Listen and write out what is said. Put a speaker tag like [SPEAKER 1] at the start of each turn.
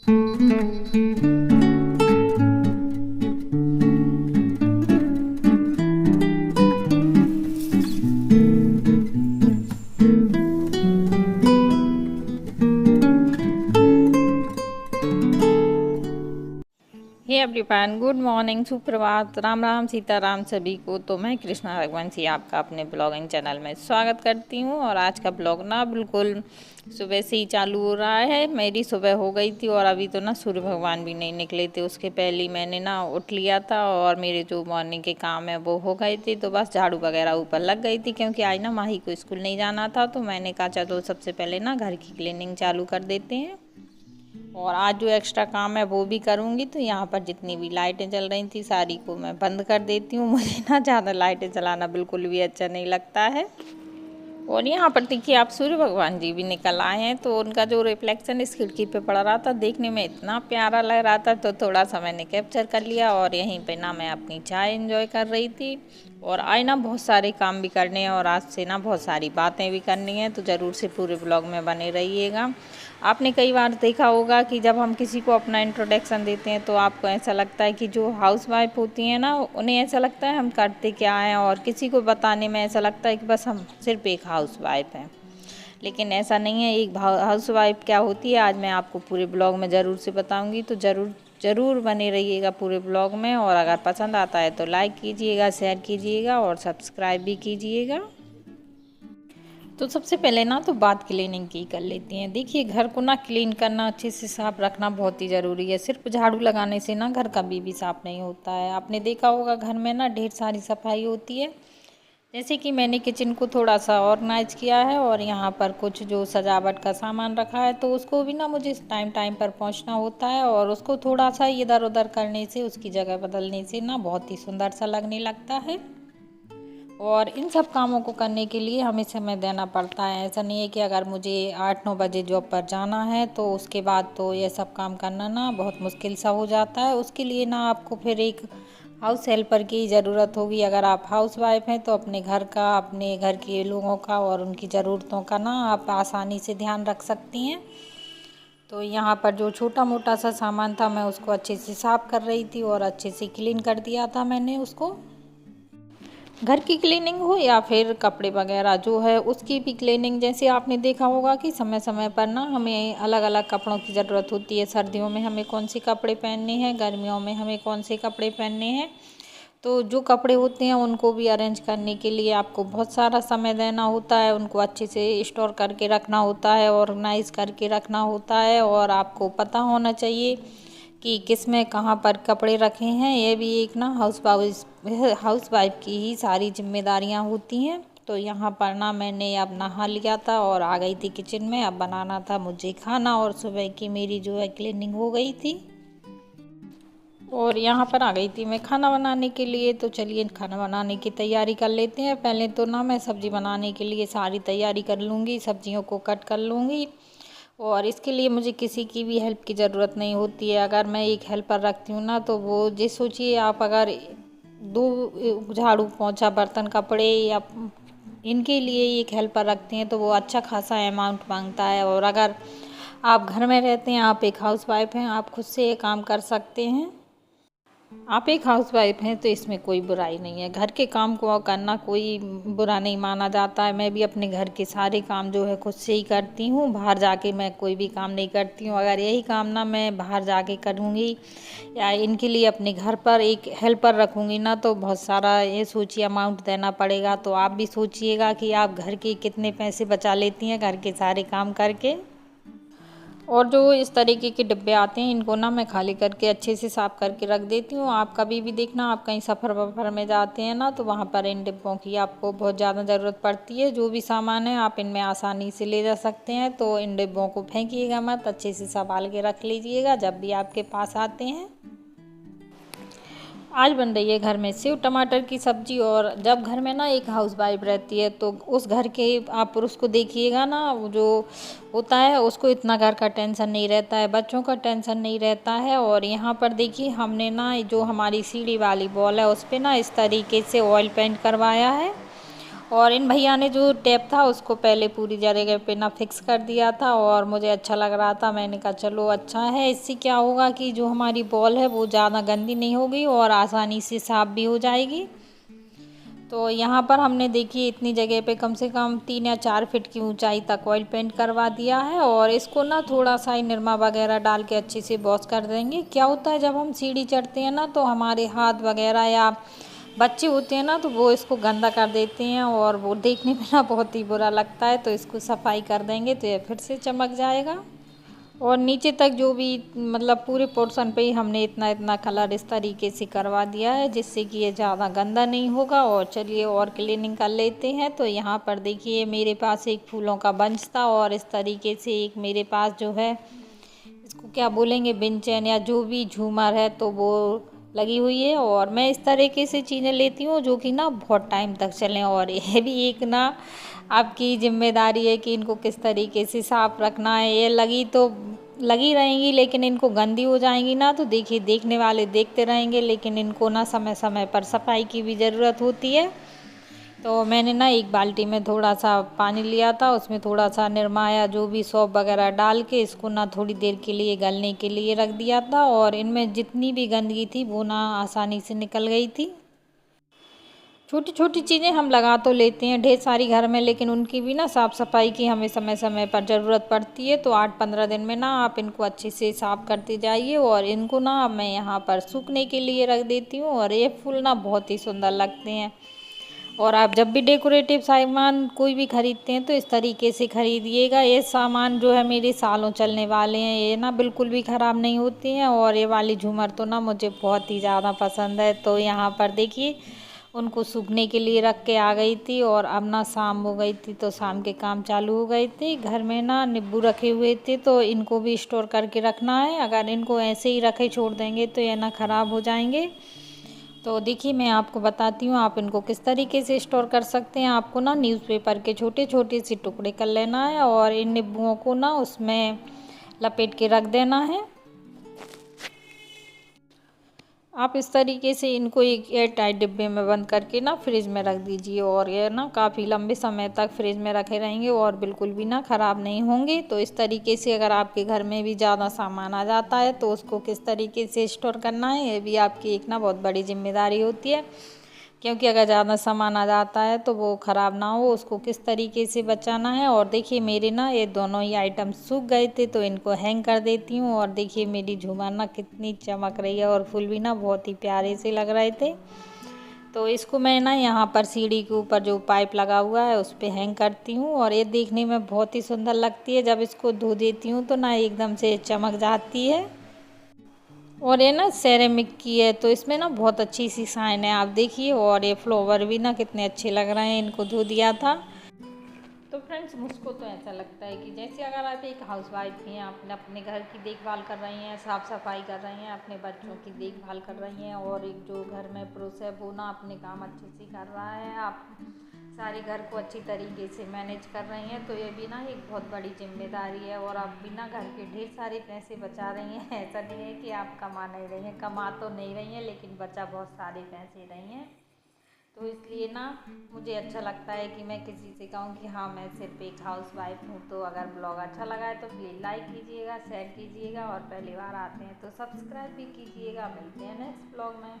[SPEAKER 1] Hey everyone, good morning, सुप्रभात, राम राम, सीताराम सभी को। तो मैं कृष्णा रघुवंशी आपका अपने ब्लॉगिंग चैनल में स्वागत करती हूँ। और आज का ब्लॉग ना बिल्कुल सुबह से ही चालू हो रहा है। मेरी सुबह हो गई थी और अभी तो ना सूर्य भगवान भी नहीं निकले थे। उसके पहले मैंने ना उठ लिया था और मेरे जो मॉर्निंग के काम है वो हो गए थे। तो बस झाड़ू वगैरह ऊपर लग गई थी, क्योंकि आज ना माही को स्कूल नहीं जाना था। तो मैंने कहा चलो सबसे पहले ना घर की क्लीनिंग चालू कर देते हैं। और आज जो एक्स्ट्रा काम है वो भी करूँगी। तो यहाँ पर जितनी भी लाइटें जल रही थी सारी को मैं बंद कर देती हूँ। मुझे ना ज़्यादा लाइटें जलाना बिल्कुल भी अच्छा नहीं लगता है। और यहाँ पर देखिए आप सूर्य भगवान जी भी निकल आए हैं। तो उनका जो रिफ्लेक्शन इस खिड़की पे पड़ रहा था देखने में इतना प्यारा लग रहा था। तो थोड़ा सा मैंने कैप्चर कर लिया और यहीं पे ना मैं अपनी चाय एंजॉय कर रही थी। और आज ना बहुत सारे काम भी करने हैं और आज से ना बहुत सारी बातें भी करनी है। तो ज़रूर से पूरे ब्लॉग में बने रहिएगा। आपने कई बार देखा होगा कि जब हम किसी को अपना इंट्रोडक्शन देते हैं तो आपको ऐसा लगता है कि जो हाउसवाइफ होती हैं ना, उन्हें ऐसा लगता है हम करते क्या हैं, और किसी को बताने में ऐसा लगता है कि बस हम सिर्फ एक हाउसवाइफ हैं। लेकिन ऐसा नहीं है। एक हाउसवाइफ क्या होती है आज मैं आपको पूरे ब्लॉग में ज़रूर से बताऊंगी। तो ज़रूर बने रहिएगा पूरे ब्लॉग में। और अगर पसंद आता है तो लाइक कीजिएगा, शेयर कीजिएगा और सब्सक्राइब भी कीजिएगा। तो सबसे पहले ना तो बात क्लीनिंग की कर लेती हैं। देखिए घर को ना क्लीन करना, अच्छे से साफ़ रखना बहुत ही ज़रूरी है। सिर्फ झाड़ू लगाने से ना घर कभी भी साफ़ नहीं होता है। आपने देखा होगा घर में ना ढेर सारी सफाई होती है। जैसे कि मैंने किचन को थोड़ा सा ऑर्गेनाइज किया है और यहाँ पर कुछ जो सजावट का सामान रखा है तो उसको भी ना मुझे टाइम टाइम पर पहुँचना होता है। और उसको थोड़ा सा इधर उधर करने से, उसकी जगह बदलने से ना बहुत ही सुंदर सा लगने लगता है। और इन सब कामों को करने के लिए हमें समय देना पड़ता है। ऐसा नहीं है कि अगर मुझे 8-9 बजे जॉब पर जाना है तो उसके बाद तो ये सब काम करना ना बहुत मुश्किल सा हो जाता है। उसके लिए ना आपको फिर एक हाउस हेल्पर की ज़रूरत होगी। अगर आप हाउसवाइफ हैं तो अपने घर का, अपने घर के लोगों का और उनकी ज़रूरतों का ना आप आसानी से ध्यान रख सकती हैं। तो यहाँ पर जो छोटा मोटा सा सामान था मैं उसको अच्छे से साफ़ कर रही थी और अच्छे से क्लीन कर दिया था मैंने उसको। घर की क्लीनिंग हो या फिर कपड़े वगैरह जो है उसकी भी क्लीनिंग, जैसे आपने देखा होगा कि समय समय पर ना हमें अलग अलग कपड़ों की ज़रूरत होती है। सर्दियों में हमें कौन से कपड़े पहनने हैं, गर्मियों में हमें कौन से कपड़े पहनने हैं। तो जो कपड़े होते हैं उनको भी अरेंज करने के लिए आपको बहुत सारा समय देना होता है। उनको अच्छे से स्टोर करके रखना होता है, ऑर्गेनाइज करके रखना होता है। और आपको पता होना चाहिए कि किस में कहाँ पर कपड़े रखे हैं। ये भी एक ना हाउसवाइफ की ही सारी जिम्मेदारियाँ होती हैं। तो यहाँ पर ना मैंने अब नहा लिया था और आ गई थी किचन में। अब बनाना था मुझे खाना और सुबह की मेरी जो है क्लीनिंग हो गई थी और यहाँ पर आ गई थी मैं खाना बनाने के लिए। तो चलिए खाना बनाने की तैयारी कर लेते हैं। पहले तो ना मैं सब्ज़ी बनाने के लिए सारी तैयारी कर लूँगी, सब्जियों को कट कर लूँगी। और इसके लिए मुझे किसी की भी हेल्प की ज़रूरत नहीं होती है। अगर मैं एक हेल्पर रखती हूँ ना तो वो जे सोचिए आप अगर 2 झाड़ू पोंछा बर्तन कपड़े या इनके लिए एक हेल्पर रखते हैं तो वो अच्छा खासा अमाउंट मांगता है। और अगर आप घर में रहते हैं, आप एक हाउसवाइफ हैं, आप खुद से ये काम कर सकते हैं। आप एक हाउसवाइफ हैं तो इसमें कोई बुराई नहीं है। घर के काम को करना कोई बुरा नहीं माना जाता है। मैं भी अपने घर के सारे काम जो है खुद से ही करती हूँ। बाहर जाके मैं कोई भी काम नहीं करती हूँ। अगर यही काम ना मैं बाहर जाके करूँगी या इनके लिए अपने घर पर एक हेल्पर रखूँगी ना तो बहुत सारा ये सोचिए अमाउंट देना पड़ेगा। तो आप भी सोचिएगा कि आप घर के कितने पैसे बचा लेती हैं घर के सारे काम करके। और जो इस तरीके के डिब्बे आते हैं इनको ना मैं खाली करके अच्छे से साफ़ करके रख देती हूँ। आप कभी भी देखना, आप कहीं सफ़र वफ़र में जाते हैं ना तो वहाँ पर इन डिब्बों की आपको बहुत ज़्यादा ज़रूरत पड़ती है। जो भी सामान है आप इनमें आसानी से ले जा सकते हैं। तो इन डिब्बों को फेंकिएगा मत, अच्छे से संभाल के रख लीजिएगा जब भी आपके पास आते हैं। आज बन रही है घर में सेव टमाटर की सब्ज़ी। और जब घर में ना एक हाउसवाइफ रहती है तो उस घर के आप पुरुष को देखिएगा ना, वो जो होता है उसको इतना घर का टेंशन नहीं रहता है, बच्चों का टेंशन नहीं रहता है। और यहाँ पर देखिए हमने ना जो हमारी सीढ़ी वाली वॉल है उस पर ना इस तरीके से ऑयल पेंट करवाया है। और इन भैया ने जो टेप था उसको पहले पूरी जगह पे ना फिक्स कर दिया था और मुझे अच्छा लग रहा था। मैंने कहा चलो अच्छा है, इससे क्या होगा कि जो हमारी बॉल है वो ज़्यादा गंदी नहीं होगी और आसानी से साफ़ भी हो जाएगी। तो यहाँ पर हमने देखिए इतनी जगह पे कम से कम 3 या 4 फीट की ऊंचाई तक ऑयल पेंट करवा दिया है और इसको ना थोड़ा सा ही निरमा वगैरह डाल के अच्छे से वॉश कर देंगे। क्या होता है जब हम सीढ़ी चढ़ते हैं ना तो हमारे हाथ वगैरह या बच्चे होते हैं ना तो वो इसको गंदा कर देते हैं और वो देखने में ना बहुत ही बुरा लगता है। तो इसको सफाई कर देंगे तो ये फिर से चमक जाएगा। और नीचे तक जो भी मतलब पूरे पोर्शन पे ही हमने इतना इतना कलर इस तरीके से करवा दिया है जिससे कि ये ज़्यादा गंदा नहीं होगा। और चलिए और क्लीनिंग कर लेते हैं। तो यहाँ पर देखिए मेरे पास एक फूलों का बंच था और इस तरीके से एक मेरे पास जो है इसको क्या बोलेंगे बिंचैन या जो भी झूमर है तो वो लगी हुई है। और मैं इस तरीके से चीज़ें लेती हूँ जो कि ना बहुत टाइम तक चलें और ये भी एक ना आपकी जिम्मेदारी है कि इनको किस तरीके से साफ रखना है। ये लगी रहेंगी लेकिन इनको गंदी हो जाएंगी ना तो देखिए देखने वाले देखते रहेंगे, लेकिन इनको ना समय समय पर सफाई की भी ज़रूरत होती है। तो मैंने ना एक बाल्टी में थोड़ा सा पानी लिया था, उसमें थोड़ा सा निरमा या जो भी सौंफ वगैरह डाल के इसको ना थोड़ी देर के लिए गलने के लिए रख दिया था और इनमें जितनी भी गंदगी थी वो ना आसानी से निकल गई थी। छोटी छोटी चीज़ें हम लगा तो लेते हैं ढेर सारी घर में, लेकिन उनकी भी ना साफ़ सफाई की हमें समय समय पर ज़रूरत पड़ती है। तो 8-15 दिन में ना आप इनको अच्छे से साफ़ करते जाइए और इनको ना मैं यहाँ पर सूखने के लिए रख देती हूँ। और ये फूल ना बहुत ही सुंदर लगते हैं। और आप जब भी डेकोरेटिव सामान कोई भी ख़रीदते हैं तो इस तरीके से ख़रीदिएगा। ये सामान जो है मेरे सालों चलने वाले हैं, ये ना बिल्कुल भी ख़राब नहीं होती हैं। और ये वाली झूमर तो ना मुझे बहुत ही ज़्यादा पसंद है। तो यहाँ पर देखिए उनको सूखने के लिए रख के आ गई थी और अब ना शाम हो गई थी तो शाम के काम चालू हो गए थे। घर में ना नींबू रखे हुए थे तो इनको भी स्टोर करके रखना है। अगर इनको ऐसे ही रखे छोड़ देंगे तो ये ना ख़राब हो जाएंगे। तो देखिए मैं आपको बताती हूँ आप इनको किस तरीके से स्टोर कर सकते हैं। आपको ना न्यूज़पेपर के छोटे छोटे से टुकड़े कर लेना है और इन नींबुओं को ना उसमें लपेट के रख देना है। आप इस तरीके से इनको एक एयर टाइट डिब्बे में बंद करके ना फ्रिज में रख दीजिए और ये ना काफ़ी लंबे समय तक फ्रिज में रखे रहेंगे और बिल्कुल भी ना ख़राब नहीं होंगे। तो इस तरीके से अगर आपके घर में भी ज़्यादा सामान आ जाता है तो उसको किस तरीके से स्टोर करना है ये भी आपकी एक ना बहुत बड़ी जिम्मेदारी होती है। क्योंकि अगर ज़्यादा सामान आ जाता है तो वो ख़राब ना हो, उसको किस तरीके से बचाना है। और देखिए मेरे ना ये दोनों ही आइटम सूख गए थे तो इनको हैंग कर देती हूँ। और देखिए मेरी झूमर ना कितनी चमक रही है और फूल भी ना बहुत ही प्यारे से लग रहे थे। तो इसको मैं ना यहाँ पर सीढ़ी के ऊपर जो पाइप लगा हुआ है उस पर हैंग करती हूँ और ये देखने में बहुत ही सुंदर लगती है। जब इसको धो देती हूँ तो ना एकदम से चमक जाती है। और ये ना सेरेमिक की है तो इसमें ना बहुत अच्छी सी शाइन है, आप देखिए। और ये फ्लावर भी ना कितने अच्छे लग रहे हैं, इनको धो दिया था। तो फ्रेंड्स मुझको तो ऐसा लगता है कि जैसे अगर आप एक हाउसवाइफ हैं, आप अपने घर की देखभाल कर रही हैं, साफ़ सफाई कर रही हैं, अपने बच्चों की देखभाल कर रही हैं और एक जो घर में पुरुष है वो ना अपने काम अच्छे से कर रहा है, आप सारे घर को अच्छी तरीके से मैनेज कर रही हैं, तो ये भी ना एक बहुत बड़ी जिम्मेदारी है। और आप बिना घर के ढेर सारे पैसे बचा रही हैं। ऐसा नहीं है कि आप कमा नहीं रही हैं, कमा तो नहीं रही हैं लेकिन बचा बहुत सारे पैसे रही हैं। तो इसलिए ना मुझे अच्छा लगता है कि मैं किसी से कहूँ कि हाँ मैं सिर्फ एक हाउस वाइफ हूँ। तो अगर ब्लॉग अच्छा लगा है तो प्लीज़ लाइक कीजिएगा, शेयर कीजिएगा और पहली बार आते हैं तो सब्सक्राइब भी कीजिएगा। मिलते हैं नेक्स्ट ब्लॉग में।